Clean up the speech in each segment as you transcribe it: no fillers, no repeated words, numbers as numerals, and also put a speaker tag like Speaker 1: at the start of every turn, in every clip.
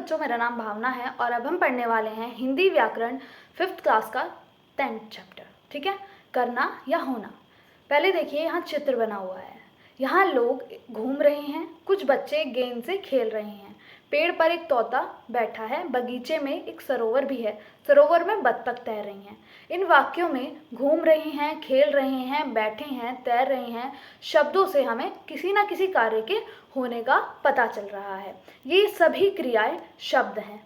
Speaker 1: बच्चों, मेरा नाम भावना है और अब हम पढ़ने वाले हैं हिंदी व्याकरण 5th क्लास का 10th चैप्टर। ठीक है, करना या होना। पहले देखिए, यहाँ चित्र बना हुआ है। यहाँ लोग घूम रहे हैं, कुछ बच्चे गेंद से खेल रहे हैं। पेड़ पर एक तोता बैठा है, बगीचे में एक सरोवर भी है, सरोवर में बत्तख तैर रही हैं। इन वाक्यों में घूम रहे हैं, खेल रहे हैं, बैठे हैं, तैर रहे हैं शब्दों से हमें किसी न किसी कार्य के होने का पता चल रहा है। ये सभी क्रियाएं शब्द हैं।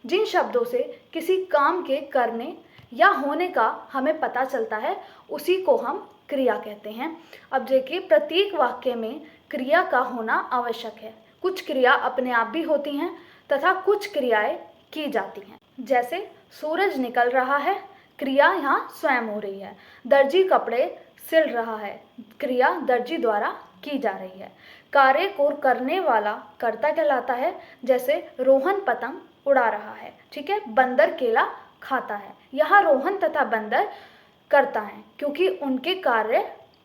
Speaker 1: जिन शब्दों से किसी काम के करने या होने का हमें पता चलता है उसी को हम क्रिया कहते हैं। अब देखिए, प्रत्येक वाक्य में क्रिया का होना आवश्यक है। कुछ क्रिया अपने आप भी होती हैं तथा कुछ क्रियाएं की जाती हैं। जैसे सूरज निकल रहा है, क्रिया यहाँ स्वयं हो रही है। दर्जी कपड़े सिल रहा है, क्रिया दर्जी द्वारा की जा रही है। कार्य को करने वाला कर्ता कहलाता है। जैसे रोहन पतंग उड़ा रहा है, ठीक है। बंदर केला खाता है। यहाँ रोहन तथा बंदर करता है क्योंकि उनके कार्य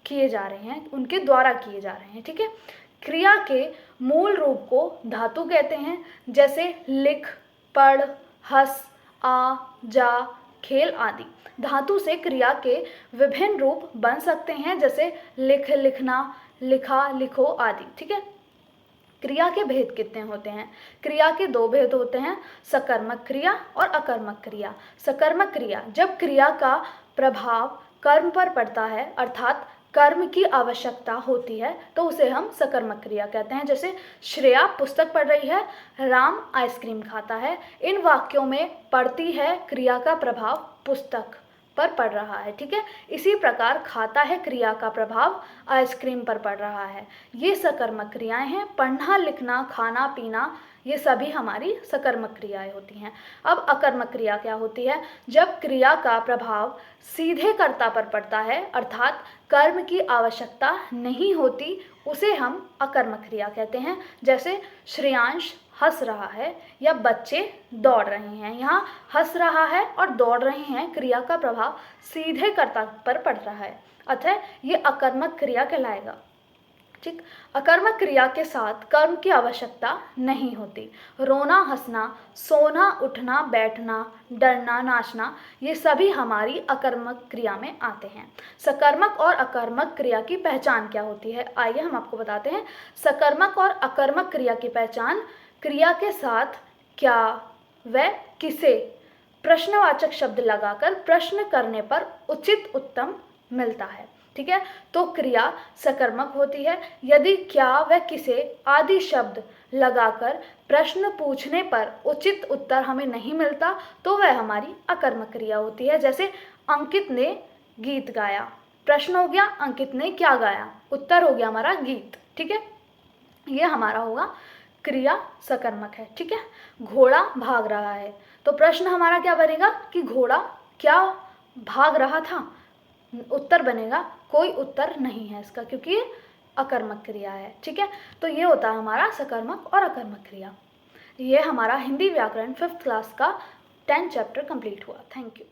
Speaker 1: किए जा रहे हैं, उनके द्वारा किए जा रहे हैं, ठीक है। क्रिया के मूल रूप को धातु कहते हैं। जैसे लिख, पढ़, हंस, आ, जा, खेल आदि। धातु से क्रिया के विभिन्न रूप बन सकते हैं, जैसे लिख, लिखना, लिखा, लिखो आदि, ठीक है। क्रिया के भेद कितने होते हैं? क्रिया के 2 भेद होते हैं, सकर्मक क्रिया और अकर्मक क्रिया। सकर्मक क्रिया, जब क्रिया का प्रभाव कर्म पर पड़ता है, अर्थात कर्म की आवश्यकता होती है, तो उसे हम सकर्मक क्रिया कहते हैं। जैसे श्रेया पुस्तक पढ़ रही है, राम आइसक्रीम खाता है। इन वाक्यों में पड़ती है क्रिया का प्रभाव पुस्तक पर पड़ रहा है, ठीक है। इसी प्रकार खाता है क्रिया का प्रभाव आइसक्रीम पर पड़ रहा है। ये सकर्मक क्रियाएं हैं। पढ़ना, लिखना, खाना, पीना, ये सभी हमारी सकर्मक क्रियाएं होती हैं। अब अकर्मक क्रिया क्या होती है? जब क्रिया का प्रभाव सीधे कर्ता पर पड़ता है, अर्थात कर्म की आवश्यकता नहीं होती, उसे हम अकर्मक क्रिया कहते हैं। जैसे श्रेयांश हंस रहा है या बच्चे दौड़ रहे हैं। यहाँ हंस रहा है और दौड़ रहे हैं, क्रिया का प्रभाव सीधे कर्ता पर पड़ रहा है, अतः ये अकर्मक क्रिया कहलाएगा, ठीक। अकर्मक क्रिया के साथ कर्म की आवश्यकता नहीं होती। रोना, हंसना, सोना, उठना, बैठना, डरना, नाचना, ये सभी हमारी अकर्मक क्रिया में आते हैं। सकर्मक और अकर्मक क्रिया की पहचान क्या होती है? आइए हम आपको बताते हैं। सकर्मक और अकर्मक क्रिया की पहचान: क्रिया के साथ क्या व किसे प्रश्नवाचक शब्द लगाकर प्रश्न करने पर उचित उत्तर मिलता है, ठीक है। तो क्रिया सकर्मक होती है। यदि क्या व किसे आदि शब्द लगाकर प्रश्न पूछने पर उचित उत्तर हमें नहीं मिलता तो वह हमारी अकर्मक क्रिया होती है। जैसे अंकित ने गीत गाया, प्रश्न हो गया अंकित ने क्या गाया, उत्तर हो गया हमारा गीत, ठीक है। ये हमारा होगा क्रिया सकर्मक है, ठीक है। घोड़ा भाग रहा है, तो प्रश्न हमारा क्या बनेगा कि घोड़ा क्या भाग रहा था? उत्तर बनेगा कोई उत्तर नहीं है इसका, क्योंकि ये अकर्मक क्रिया है, ठीक है। तो ये होता है हमारा सकर्मक और अकर्मक क्रिया। ये हमारा हिंदी व्याकरण 5th क्लास का 10th चैप्टर कंप्लीट हुआ। Thank you.